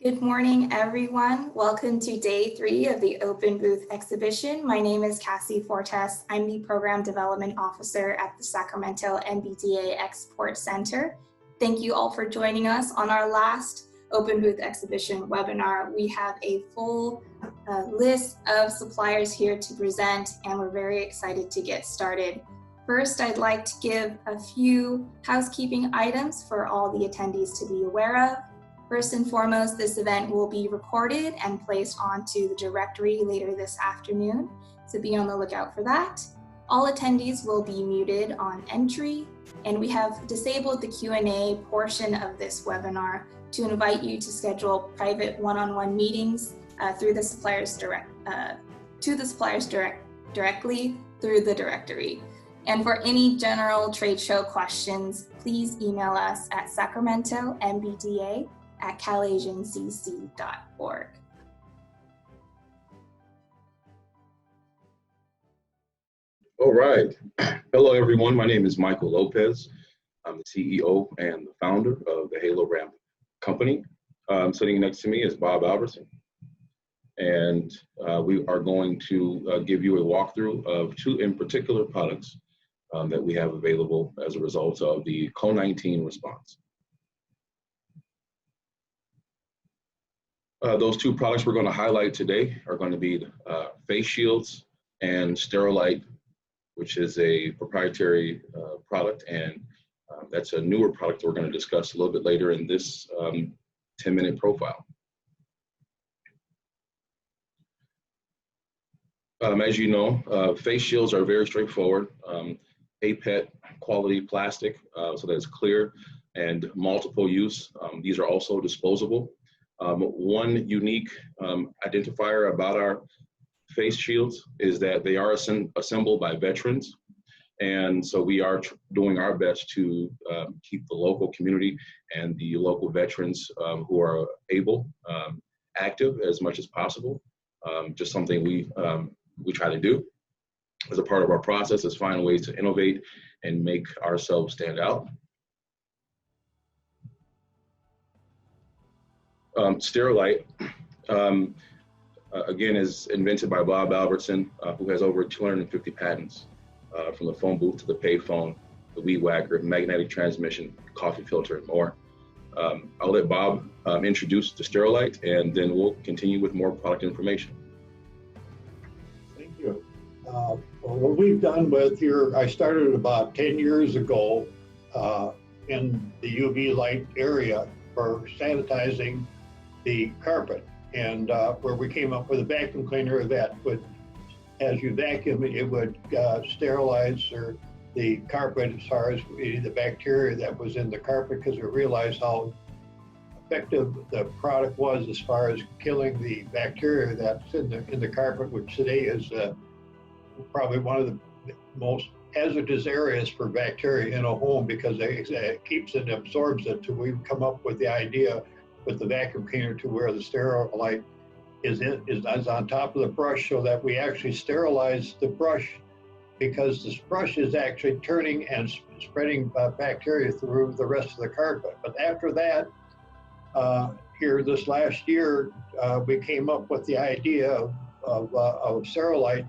Good morning, everyone. Welcome to day 3 of the Open Booth exhibition. My name is Cassie Fortes. I'm the Program Development Officer at the Sacramento MBDA Export Center. Thank you all for joining us on our last Open Booth exhibition webinar. We have a full list of suppliers here to present, and we're very excited to get started. First, I'd like to give a few housekeeping items for all the attendees to be aware of. First and foremost, this event will be recorded and placed onto the directory later this afternoon, so be on the lookout for that. All attendees will be muted on entry, and we have disabled the Q&A portion of this webinar to invite you to schedule private one-on-one meetings through the suppliers directly through the directory. And for any general trade show questions, please email us at sacramentombda@calasiancc.org. All right. Hello, everyone. My name is Michael Lopez. I'm the CEO and the founder of the Halo Ramp Company. Sitting next to me is Bob Albertson. And we are going to give you a walkthrough of 2 in particular products that we have available as a result of the COVID-19 response. Those 2 products we're going to highlight today are going to be face shields and Sterilight, which is a proprietary product, and that's a newer product that we're going to discuss a little bit later in this 10-minute profile. As you know, face shields are very straightforward. APET quality plastic, so that it's clear and multiple use. These are also disposable. One unique identifier about our face shields is that they are assembled by veterans. And so we are doing our best to keep the local community and the local veterans who are able active as much as possible. Just something we try to do as a part of our process, is find ways to innovate and make ourselves stand out. Sterilight, again, is invented by Bob Albertson, who has over 250 patents, from the phone booth to the payphone, the weed whacker, magnetic transmission, coffee filter, and more. I'll let Bob introduce the Sterilight, and then we'll continue with more product information. Thank you. What we've done with here, I started about 10 years ago in the UV light area for sanitizing the carpet, and where we came up with a vacuum cleaner that would, as you vacuum it, it would sterilize the carpet as far as the bacteria that was in the carpet, because we realized how effective the product was as far as killing the bacteria that's in the carpet, which today is probably one of the most hazardous areas for bacteria in a home, because it keeps it and absorbs it. Till we've come up with the idea with the vacuum cleaner to where the Sterilight is on top of the brush, so that we actually sterilize the brush, because this brush is actually turning and spreading bacteria through the rest of the carpet. But after that, here this last year, we came up with the idea of Sterilight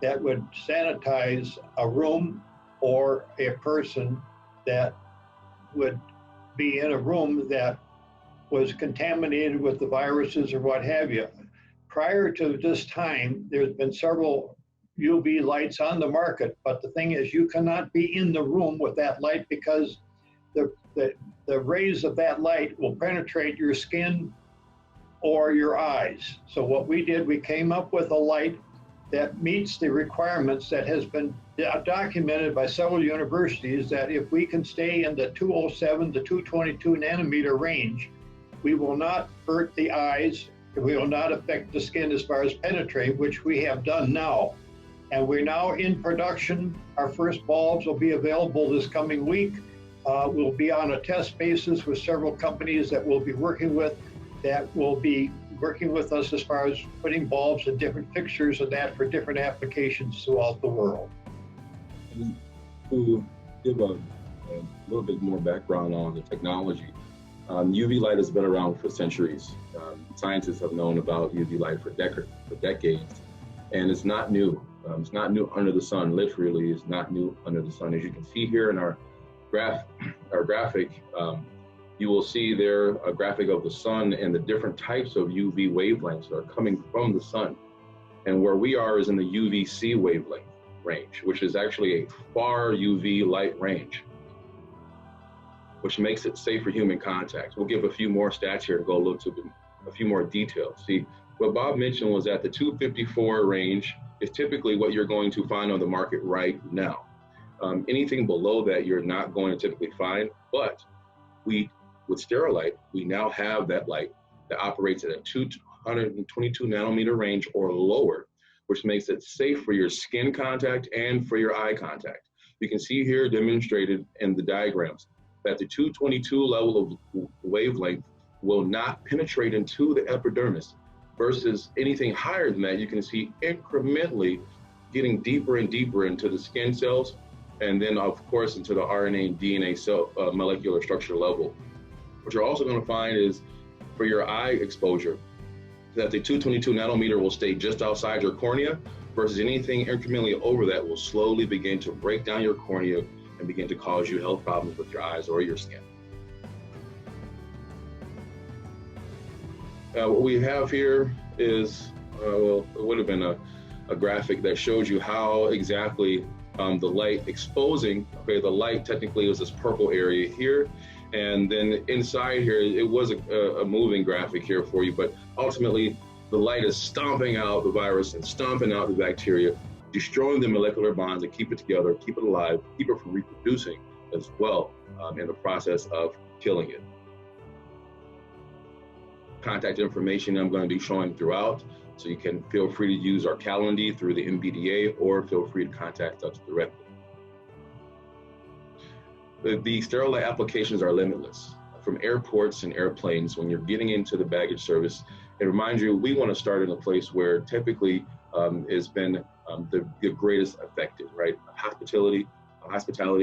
that would sanitize a room or a person that would be in a room that was contaminated with the viruses or what have you. Prior to this time, there's been several UV lights on the market, but the thing is, you cannot be in the room with that light, because the rays of that light will penetrate your skin or your eyes. So what we did, we came up with a light that meets the requirements that has been documented by several universities, that if we can stay in the 207 to 222 nanometer range, we will not hurt the eyes, we will not affect the skin as far as penetrate, which we have done now. And we're now in production. Our first bulbs will be available this coming week. We'll be on a test basis with several companies that we'll be working with, that will be working with us as far as putting bulbs in different fixtures and that for different applications throughout the world. And to give a little bit more background on the technology, UV light has been around for centuries. Scientists have known about UV light for decades, and it's not new. It's not new under the sun. Literally, it's not new under the sun. As you can see here in our graphic, you will see there a graphic of the sun and the different types of UV wavelengths that are coming from the sun. And where we are is in the UVC wavelength range, which is actually a far UV light range, which makes it safe for human contact. We'll give a few more stats here to go a little to a few more details. See, what Bob mentioned was that the 254 range is typically what you're going to find on the market right now. Anything below that you're not going to typically find, but with Sterilight, we now have that light that operates at a 222 nanometer range or lower, which makes it safe for your skin contact and for your eye contact. You can see here demonstrated in the diagrams that the 222 level of wavelength will not penetrate into the epidermis, versus anything higher than that, you can see incrementally getting deeper and deeper into the skin cells, and then of course into the RNA and DNA cell molecular structure level. What you're also going to find is for your eye exposure, that the 222 nanometer will stay just outside your cornea, versus anything incrementally over that will slowly begin to break down your cornea and begin to cause you health problems with your eyes or your skin. What we have here is, well, it would have been a graphic that shows you how exactly the light exposing, okay, the light technically is this purple area here, and then inside here, it was a moving graphic here for you, but ultimately the light is stomping out the virus and stomping out the bacteria, destroying the molecular bonds that keep it together, keep it alive, keep it from reproducing as well in the process of killing it. Contact information I'm going to be showing throughout, so you can feel free to use our Calendly through the MBDA, or feel free to contact us directly. The Sterilight applications are limitless. From airports and airplanes, when you're getting into the baggage service, it reminds you we want to start in a place where typically has been the greatest affected, right? Hospitality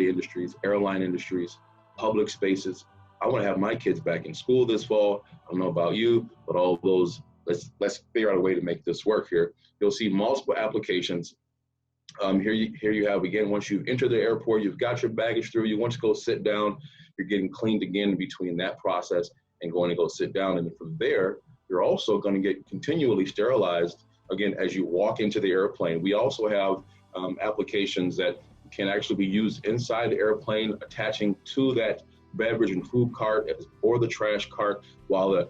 industries, airline industries, public spaces. I want to have my kids back in school this fall. I don't know about you, but all those, let's figure out a way to make this work here. You'll see multiple applications. Here you have, again, once you've entered the airport, you've got your baggage through, you want to go sit down, you're getting cleaned again between that process and going to go sit down. And then from there, you're also going to get continually sterilized, again, as you walk into the airplane. We also have applications that can actually be used inside the airplane, attaching to that beverage and food cart or the trash cart while the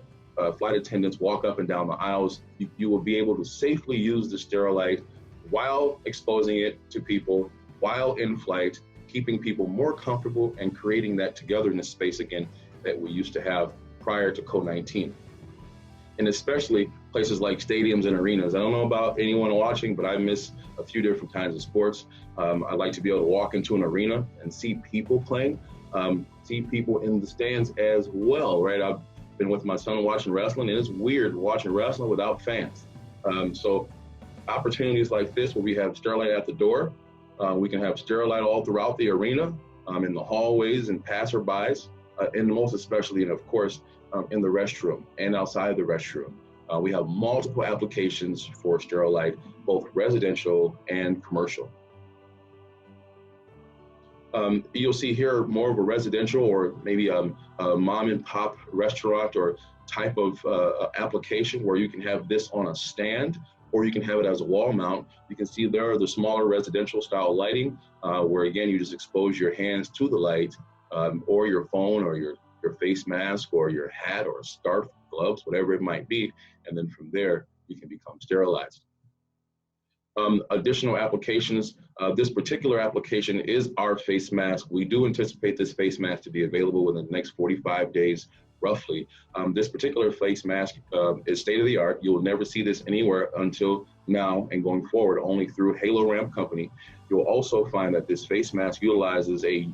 flight attendants walk up and down the aisles. You will be able to safely use the Sterilight while exposing it to people, while in flight, keeping people more comfortable and creating that togetherness space again that we used to have prior to COVID-19. And especially places like stadiums and arenas. I don't know about anyone watching, but I miss a few different kinds of sports. I like to be able to walk into an arena and see people playing, see people in the stands as well, right? I've been with my son watching wrestling, and it's weird watching wrestling without fans. So opportunities like this where we have Sterilight at the door, we can have Sterilight all throughout the arena, in the hallways and passerbys, and most especially, and of course, in the restroom and outside the restroom. We have multiple applications for Sterilight, both residential and commercial. You'll see here more of a residential or maybe a mom and pop restaurant or type of application where you can have this on a stand, or you can have it as a wall mount. You can see there are the smaller residential style lighting where again, you just expose your hands to the light, or your phone or your face mask or your hat or scarf, gloves, whatever it might be. And then from there, you can become sterilized. Additional applications, this particular application is our face mask. We do anticipate this face mask to be available within the next 45 days, roughly. This particular face mask is state-of-the-art. You'll never see this anywhere until now and going forward, only through Halo Ramp Company. You'll also find that this face mask utilizes a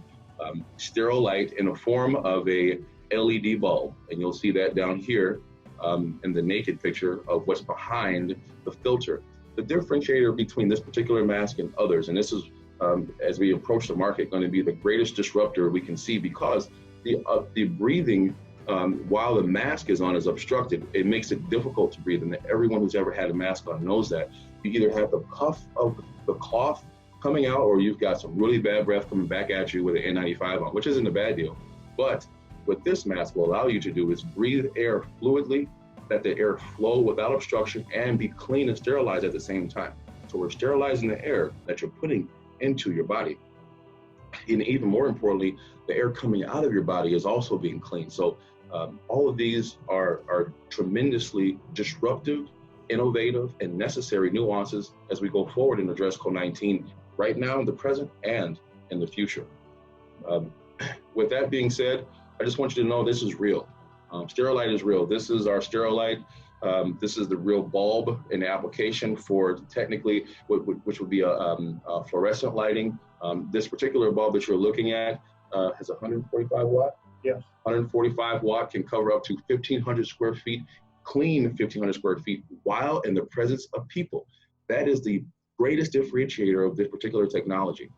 Sterilight in the form of a LED bulb. And you'll see that down here in the naked picture of what's behind the filter. The differentiator between this particular mask and others, and this is, as we approach the market, going to be the greatest disruptor we can see, because the breathing while the mask is on is obstructed, it makes it difficult to breathe. And everyone who's ever had a mask on knows that. You either have the puff of the cough coming out, or you've got some really bad breath coming back at you with an N95 on, which isn't a bad deal. But what this mask will allow you to do is breathe air fluidly, let the air flow without obstruction and be clean and sterilized at the same time. So we're sterilizing the air that you're putting into your body. And even more importantly, the air coming out of your body is also being clean. So all of these are tremendously disruptive, innovative, and necessary nuances as we go forward in address COVID-19 right now in the present and in the future. With that being said, I just want you to know this is real. Sterilight is real. This is our Sterilight. This is the real bulb in the application for technically, which would be a fluorescent lighting. This particular bulb that you're looking at has 145 watt. Yes. 145 watt can cover up to 1,500 square feet, clean 1,500 square feet while in the presence of people. That is the greatest differentiator of this particular technology.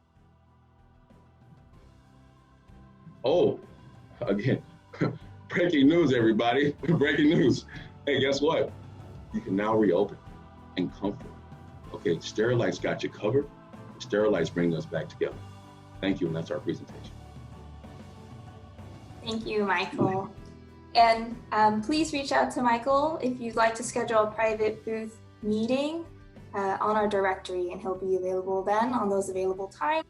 Oh, again, breaking news, everybody. Breaking news. Hey, guess what? You can now reopen in comfort. Okay, Sterilite's got you covered. Sterilite's bringing us back together. Thank you, and that's our presentation. Thank you, Michael. And please reach out to Michael if you'd like to schedule a private booth meeting on our directory, and he'll be available then on those available times.